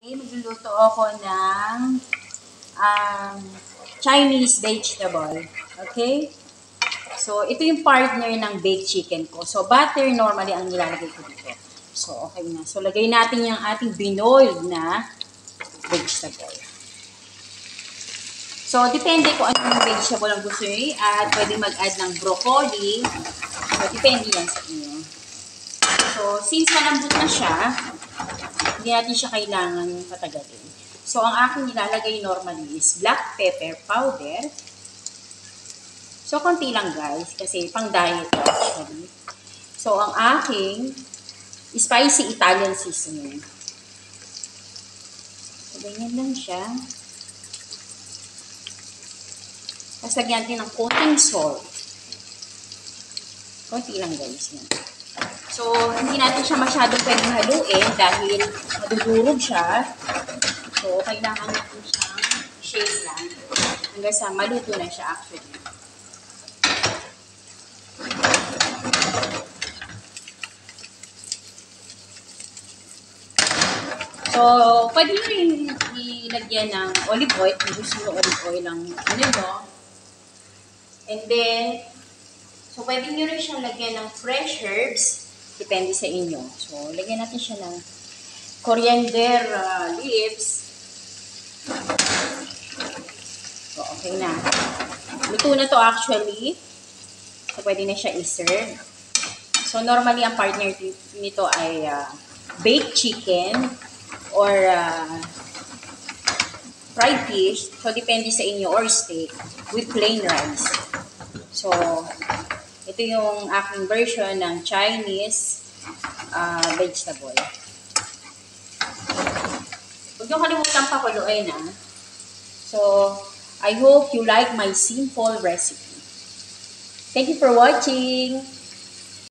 Magluluto ako ng Chinese vegetable. Okay? So, ito yung partner ng baked chicken ko. So, butter normally ang nilalagay ko dito. So, okay na. So, lagay natin yung ating binoiled na vegetable. So, depende kung anong vegetable ang gusto nyo i-add. Pwede mag-add ng broccoli. So, depende yan sa inyo. So, since malambot na siya, hindi natin siya kailangan patagalin. So, ang aking nilalagay normally is black pepper powder. So, konti lang guys, kasi pang diet actually. So, ang aking spicy Italian seasoning. So, ganyan lang siya. Tapos, lagyan natin ng konting salt. Konti lang guys. Yan. So, hindi natin siya masyadong pwedeng haluin dahil madudurog siya. So, kailangan natin siyang shake lang hanggang sa maluto na siya actually. So, pwede nyo rin ilagyan ng olive oil kung gusto nyo olive oil ang ano nyo. And then, so pwede nyo rin siyang lagyan ng fresh herbs. Depende sa inyo. So, lagyan natin siya ng coriander leaves. So, okay na. Luto na to actually. So, pwede na siya i-serve. So, normally, ang partner nito ay baked chicken or fried fish. So, depende sa inyo. Or steak with plain rice. So, ito yung aking version ng Chinese vegetable. Huwag niyo kalimutan pakuluin na. So, I hope you like my simple recipe. Thank you for watching.